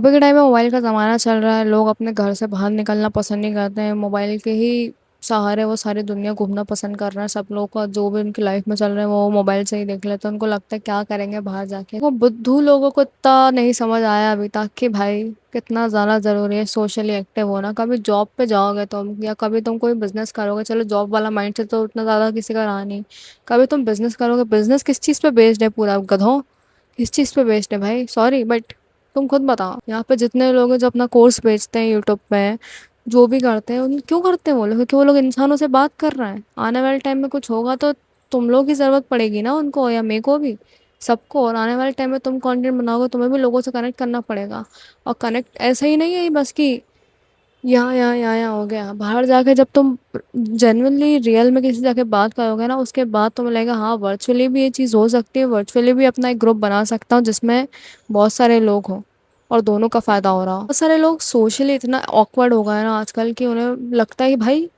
अभी के टाइम में मोबाइल का ज़माना चल रहा है। लोग अपने घर से बाहर निकलना पसंद नहीं करते हैं। मोबाइल के ही सहारे वो सारी दुनिया घूमना पसंद कर रहे हैं। सब लोग का जो भी उनकी लाइफ में चल रहा है वो मोबाइल से ही देख लेते हैं। उनको लगता है क्या करेंगे बाहर जाके। वो बुद्धू लोगों को इतना नहीं समझ आया अभी तक कि भाई कितना ज़्यादा ज़रूरी है सोशली एक्टिव होना। कभी जॉब पे जाओगे तुम या कभी तुम कोई बिजनेस करोगे, चलो जॉब वाला माइंड से तो उतना ज़्यादा किसी का रहा नहीं। कभी तुम बिजनेस करोगे, बिजनेस किस चीज़ पे बेस्ड है? पूरा गधों किस चीज़ पे बेस्ड है भाई? सॉरी बट तुम खुद बताओ। यहाँ पे जितने लोग हैं जो अपना कोर्स बेचते हैं यूट्यूब पे, जो भी करते हैं, उन क्यों करते हैं वो लोग? क्योंकि वो लोग इंसानों से बात कर रहे हैं। आने वाले टाइम में कुछ होगा तो तुम लोग की ज़रूरत पड़ेगी ना उनको, या मेरे को भी, सबको। और आने वाले टाइम में तुम कंटेंट बनाओगे, तुम्हें भी लोगों से कनेक्ट करना पड़ेगा। और कनेक्ट ऐसा ही नहीं है ये बस कि यहाँ हो गया। बाहर जाके जब तुम जेन्युइनली रियल में किसी से जाके बात करोगे ना, उसके बाद तुम्हें लगेगा हाँ वर्चुअली भी ये चीज़ हो सकती है। वर्चुअली भी अपना एक ग्रुप बना सकता हूँ जिसमें बहुत सारे लोग हों और दोनों का फ़ायदा हो रहा हो। बहुत सारे लोग सोशली इतना ऑकवर्ड हो गए हैं ना आजकल कि उन्हें लगता है कि भाई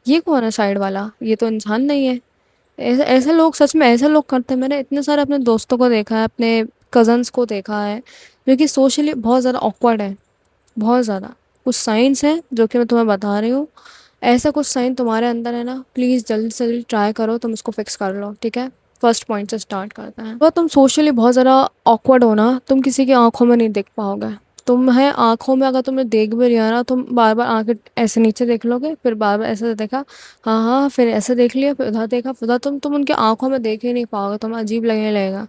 ये कौन है साइड वाला, ये तो इंसान नहीं है। ऐसे ऐसे लोग, सच में ऐसे लोग करते हैं। मैंने इतने सारे अपने दोस्तों को देखा है, अपने कज़न्स को देखा है जो कि सोशली बहुत ज़्यादा ऑकवर्ड है। बहुत ज़्यादा। कुछ साइंस है जो कि मैं तुम्हें बता रही हूँ। ऐसा कुछ साइन तुम्हारे अंदर है ना, प्लीज़ जल्दी से जल्दी ट्राई करो, तुम इसको फिक्स कर लो, ठीक है? फर्स्ट पॉइंट से स्टार्ट करते हैं। तो तुम सोशली बहुत ज़्यादा ऑकवर्ड हो ना, तुम किसी की आंखों में नहीं देख पाओगे। तुम्हें आंखों में अगर तुमने देख भी लिया ना, तुम बार बार आंखें ऐसे नीचे देख लोगे, फिर बार बार ऐसे देखा, हाँ हाँ, फिर ऐसे देख लिया, फिर उधर देखा, फिर उधर, तुम उनकी आंखों में देख ही नहीं पाओगे। तुम्हें अजीब लगने लगेगा।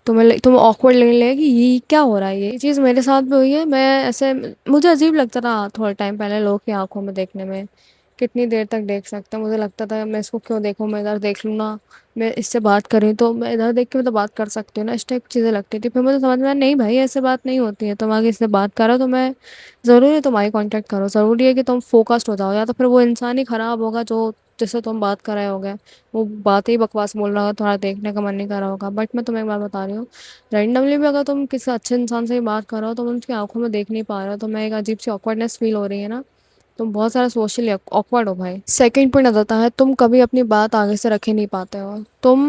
तुम्हें ऑकवर्ड लगने लगेगा कि ये क्या हो रहा है। ये चीज़ मेरे साथ भी हुई है। मैं ऐसे, मुझे अजीब लगता था थोड़ा टाइम पहले लोग की आंखों में देखने में। कितनी देर तक देख सकते हैं? मुझे लगता था मैं इसको क्यों देखूं, मैं इधर देख लूँ ना। मैं इससे बात करूँ तो मैं इधर देख के मैं तो बात कर सकती हूँ ना, इस टाइप की चीज़ें लगती थी। फिर मुझे समझ में आया नहीं भाई ऐसे बात नहीं होती है। तुम आगे इससे बात करो तो मैं, ज़रूरी है तुम आई कांटेक्ट करो, ज़रूरी है कि तुम फोकस्ड हो जाओ, या तो फिर वो इंसान ही ख़राब होगा जो जिससे तुम बात कर रहे होगे। वो बात ही बकवास बोल रहा होगा, तुम्हारा देखने का मन नहीं कर रहा होगा। बट मैं तुम्हें एक बार बता रही हूँ, रैंडमली भी अगर तुम किसी अच्छे इंसान से ही बात कर रहे हो, तुम उनकी आंखों में देख नहीं पा रहे हो, तो मैं एक अजीब सी ऑकवर्डनेस फील हो रही है ना, तुम बहुत सारा सोशली ऑकवर्ड हो भाई। सेकंड पॉइंट आ जाता है, तुम कभी अपनी बात आगे से रख ही नहीं पाते हो। तुम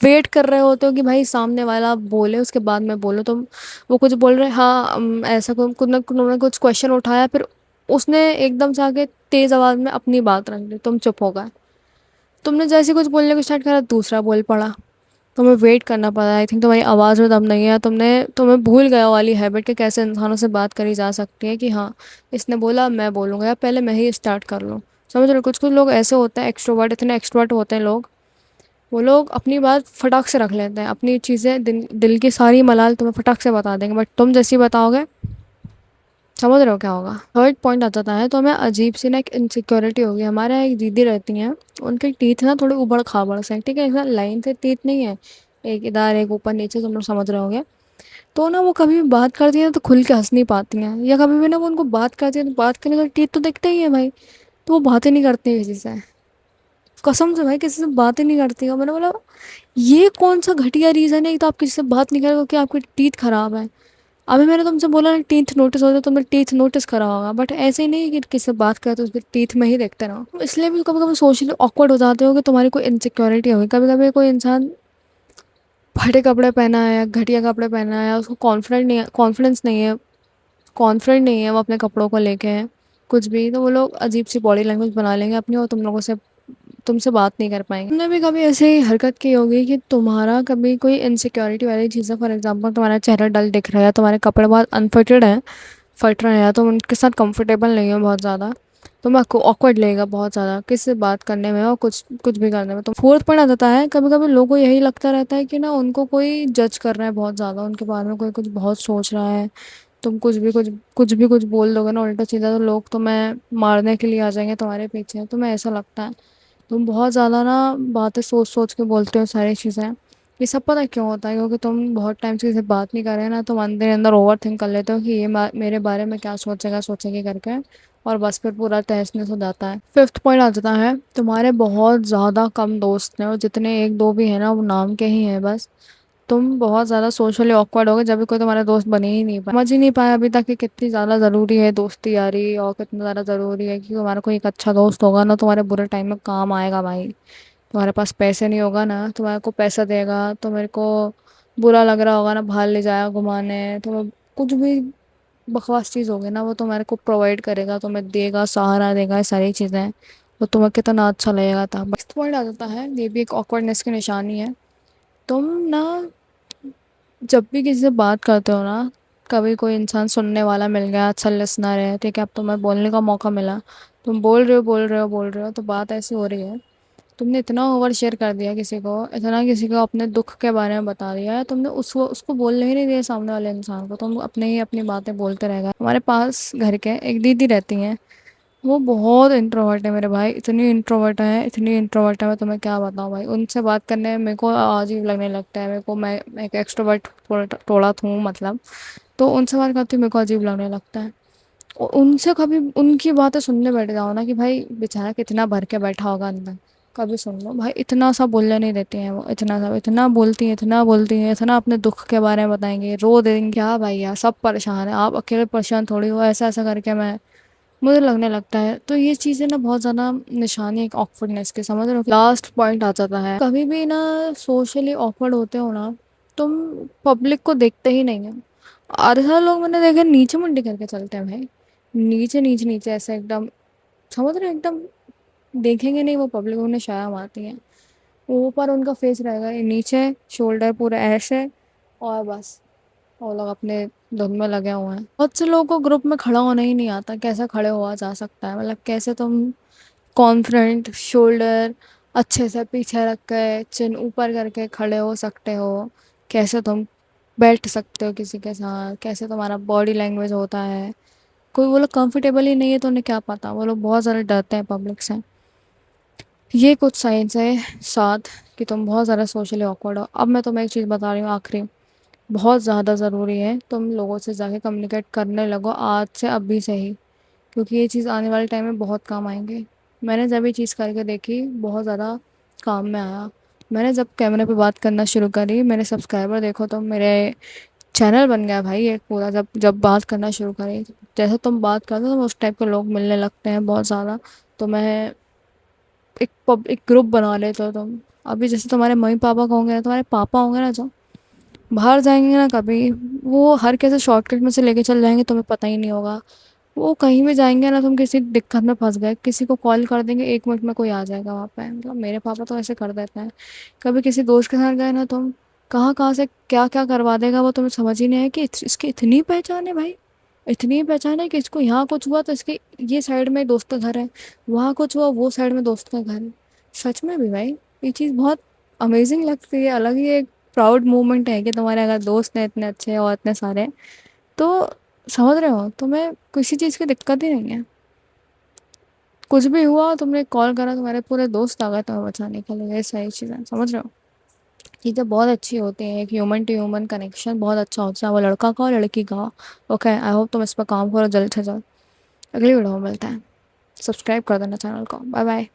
वेट कर रहे होते हो कि भाई सामने वाला बोले उसके बाद मैं बोलूँ। तुम, वो कुछ बोल रहे हाँ ऐसा कुछ ना कुछ क्वेश्चन उठाया, फिर उसने एकदम से आके तेज आवाज में अपनी बात रख दी, तुम चुप हो गए। तुमने जैसे कुछ बोलने को स्टार्ट करा, दूसरा बोल पड़ा। तुम्हें वेट करना पड़ा। आई थिंक तुम्हारी आवाज़ में दम नहीं है। तुम्हें भूल गया वाली हैबिट कि कैसे इंसानों से बात करी जा सकती है, कि हाँ इसने बोला मैं बोलूँगा, या पहले मैं ही स्टार्ट कर लूँ। समझ रहे हो? कुछ कुछ लोग ऐसे होते हैं एक्सट्रोवर्ट, इतने एक्सट्रोवर्ट होते हैं लोग। वो लोग अपनी बात फटाक से रख लेते हैं, अपनी चीज़ें दिल की सारी मलाल तुम्हें फटाक से बता देंगे। बट तुम जैसी बताओगे, समझ रहे हो क्या होगा? थर्ड पॉइंट आ जाता है, तो हमें अजीब सी ना एक इनसिक्योरिटी होगी। हमारे यहाँ एक दीदी रहती हैं, उनके टीथ ना थोड़े उबड़ खाबड़ से हैं, ठीक है? ऐसा लाइन से टीथ नहीं है, एक इधर एक ऊपर नीचे, तुम लोग समझ रहे होगे। तो ना वो कभी भी बात करती हैं तो खुल के हंस नहीं पाती हैं, या कभी भी ना वो उनको बात करती है तो बात करने तो टीथ तो दिखते ही है भाई, तो वो बातें नहीं करती है किसी से। कसम से भाई किसी से बात ही नहीं करती है। मैंने बोला ये कौन सा घटिया रीज़न है, एक तो आप किसी से बात नहीं करोगे क्योंकि आपकी टीथ खराब है। अभी मैंने तुमसे बोला ना टीथ नोटिस होता है, तुमने टीथ नोटिस करा होगा। बट ऐसे ही नहीं है कि किसी से बात करे तो उसके टीथ में ही देखते रहो। तो इसलिए भी कभी कभी सोशली ऑकवर्ड हो जाते हो कि तुम्हारी कोई इनसिक्योरिटी होगी। कभी कभी कोई इंसान फटे कपड़े पहना है या घटिया कपड़े पहना है, उसको कॉन्फिडेंस नहीं है, कॉन्फिडेंट नहीं है वो अपने कपड़ों को लेके है, कुछ भी, तो वो लोग अजीब सी बॉडी लैंग्वेज बना लेंगे अपनी, और तुम लोगों से, तुमसे बात नहीं कर पाएंगे। तुमने भी कभी ऐसे ही हरकत की होगी कि तुम्हारा कभी कोई इनसिक्योरिटी वाली चीज़ है, फॉर एग्जांपल तुम्हारा चेहरा डल दिख रहा है, या तुम्हारे कपड़े बहुत अनफिटेड हैं, फट रहे हैं, या तुम उनके साथ कंफर्टेबल नहीं हो बहुत ज़्यादा, तो मैं आपको ऑकवर्ड लगेगा बहुत ज़्यादा किसी से बात करने में और कुछ कुछ भी करने में। तो फोर्थ पॉइंट आ जाता है, कभी कभी लोगों को यही लगता रहता है कि ना उनको कोई जज कर रहा है बहुत ज़्यादा, उनके बारे में कोई कुछ बहुत सोच रहा है। तुम कुछ भी कुछ बोल दोगे ना उल्टा सीधा, तो लोग तुम्हें मारने के लिए आ जाएंगे तुम्हारे पीछे। तुम्हें ऐसा लगता है तुम बहुत ज़्यादा ना बातें सोच सोच के बोलते हो सारी चीज़ें। ये सब पता है क्यों होता है? क्योंकि तुम बहुत टाइम से किसी से बात नहीं कर रहे ना, तुम अंदर अंदर ओवर थिंक कर लेते हो कि ये मेरे बारे में क्या सोचेगा सोचेगी करके, और बस फिर पूरा तहस नहस हो जाता है। फिफ्थ पॉइंट आ जाता है, तुम्हारे बहुत ज़्यादा कम दोस्त हैं, और जितने एक दो भी हैं ना वो नाम के ही हैं बस। तुम बहुत ज़्यादा सोशली ऑकवर्ड होगे जब भी कोई तुम्हारा दोस्त बने ही नहीं पाया, समझ ही नहीं पाया अभी तक कि कितनी ज़्यादा ज़रूरी है दोस्ती यारी, और कितना ज़्यादा ज़रूरी है कि तुम्हारा कोई एक अच्छा दोस्त होगा ना, तुम्हारे बुरे टाइम में काम आएगा भाई। तुम्हारे पास पैसे नहीं होगा ना, तुम्हारे को पैसा देगा, तो मेरे को बुरा लग रहा होगा ना, बाहर ले जाएगा घुमाने, तुम्हें कुछ भी बकवास चीज़ होगी ना, वो तुम्हारे को प्रोवाइड करेगा, तुम्हें देगा, सहारा देगा, ये सारी चीज़ें, वो तुम्हें कितना अच्छा लगेगा था। बस पॉइंट आ जाता है, ये भी एक ऑकवर्डनेस की निशानी है। तुम ना जब भी किसी से बात करते हो ना, कभी कोई इंसान सुनने वाला मिल गया, अच्छा लिसनर है, ठीक है, अब तुम्हें बोलने का मौका मिला, तुम बोल रहे हो बोल रहे हो बोल रहे हो, तो बात ऐसी हो रही है, तुमने इतना ओवर शेयर कर दिया किसी को, इतना किसी को अपने दुख के बारे में बता दिया है, तुमने उसको उसको बोलने ही नहीं दिया सामने वाले इंसान को, तुम अपने ही अपनी बातें बोलते रह गए। हमारे पास घर के एक दीदी रहती हैं, वो बहुत इंट्रोवर्ट है मेरे भाई, इतनी इंट्रोवर्ट है, इतनी इंट्रोवर्ट है, मैं तुम्हें क्या बताऊँ भाई, उनसे बात करने में मेरे को अजीब लगने लगता है, मेरे को, मैं एक एक्सट्रोवर्ट थोड़ा हूँ मतलब, तो उनसे बात करती हूँ मेरे को अजीब लगने लगता है। उनसे कभी उनकी बातें सुनने बैठ जाओ ना, कि भाई बेचारा कितना भर के बैठा होगा अंदर, कभी सुन लो भाई, इतना सा बोलने नहीं देती हैं वो, इतना सा, इतना बोलती हैं, इतना बोलती हैं, इतना अपने दुख के बारे में बताएंगे, रो देंगे, क्या भाई यार, सब परेशान है, आप अकेले परेशान थोड़ी हो, ऐसा ऐसा करके मैं, मुझे लगने लगता है। तो ये चीज़ें ना बहुत ज़्यादा निशानी है एक ऑकवर्डनेस की, समझ रहे हो। लास्ट पॉइंट आ जाता है, कभी भी ना सोशली ऑकवर्ड होते हो ना, तुम पब्लिक को देखते ही नहीं है। आधे सारे लोग मैंने देखे नीचे मुंडी करके चलते हैं भाई, नीचे नीचे नीचे ऐसे एकदम, समझ रहे हो, एकदम देखेंगे नहीं वो पब्लिक, उन्हें शर्म आती है, ऊपर उनका फेस रहेगा, ये नीचे शोल्डर पूरा ऐसे, और बस वो लोग अपने धुन में लगे हुए हैं। बहुत से लोगों को ग्रुप में खड़ा होना ही नहीं आता, कैसे खड़े हुआ जा सकता है, मतलब कैसे तुम कॉन्फिडेंट, शोल्डर अच्छे से पीछे रख के, चिन ऊपर करके खड़े हो सकते हो, कैसे तुम बैठ सकते हो किसी के साथ, कैसे तुम्हारा बॉडी लैंग्वेज होता है, कोई वो लोग कंफर्टेबल ही नहीं है तो उन्हें क्या पता, वो लोग बहुत ज़्यादा डरते हैं पब्लिक से। ये कुछ साइंस है साथ, कि तुम बहुत ज़्यादा सोशली ऑकवर्ड हो। अब मैं तुम्हें एक चीज़ बता रही हूँ आखिरी, बहुत ज़्यादा ज़रूरी है तुम लोगों से जाके कम्युनिकेट करने लगो आज से, अभी से ही, क्योंकि ये चीज़ आने वाले टाइम में बहुत काम आएंगे। मैंने जब ये चीज़ करके देखी, बहुत ज़्यादा काम में आया। मैंने जब कैमरे पे बात करना शुरू करी, मेरे सब्सक्राइबर देखो तो मेरे चैनल बन गया भाई एक पूरा, जब जब बात करना शुरू करी, जैसे तुम बात करते हो तो उस टाइप के लोग मिलने लगते हैं बहुत ज़्यादा। तो मैं एक ग्रुप बना लेते हो तुम, अभी जैसे तुम्हारे मम्मी पापा का होंगे ना, तुम्हारे पापा होंगे ना जो बाहर जाएंगे ना कभी, वो हर कैसे शॉर्टकट में से लेके चल जाएंगे, तुम्हें पता ही नहीं होगा। वो कहीं भी जाएंगे ना, तुम किसी दिक्कत में फंस गए, किसी को कॉल कर देंगे, 1 मिनट में कोई आ जाएगा वहाँ पे, मतलब मेरे पापा तो ऐसे कर देते हैं। कभी किसी दोस्त के साथ गए ना तुम, कहाँ कहाँ से क्या क्या करवा देगा वो, तुम्हें समझ ही नहीं है कि इसकी इतनी पहचान है भाई, इतनी पहचान है कि इसको यहाँ कुछ हुआ तो इसके ये साइड में दोस्त का घर है, वहाँ कुछ हुआ वो साइड में दोस्त का घर है। सच में भी भाई, ये चीज़ बहुत अमेजिंग लगती है, अलग ही एक प्राउड मोमेंट है कि तुम्हारे अगर दोस्त हैं इतने अच्छे और इतने सारे, तो समझ रहे हो, तुम्हें किसी चीज़ की दिक्कत ही नहीं है। कुछ भी हुआ तुमने कॉल करा, तुम्हारे पूरे दोस्त आ गए तुम्हें बचाने के लिए, ये सही चीज़ है, समझ रहे हो। चीज़ें बहुत अच्छी होती हैं, एक ह्यूमन टू ह्यूमन कनेक्शन बहुत अच्छा होता है, वो लड़का का और लड़की का। ओके, आई होप तुम इस पर काम करो जल्द से जल्द। अगली वीडियो में मिलते हैं, सब्सक्राइब कर देना चैनल को। Bye bye.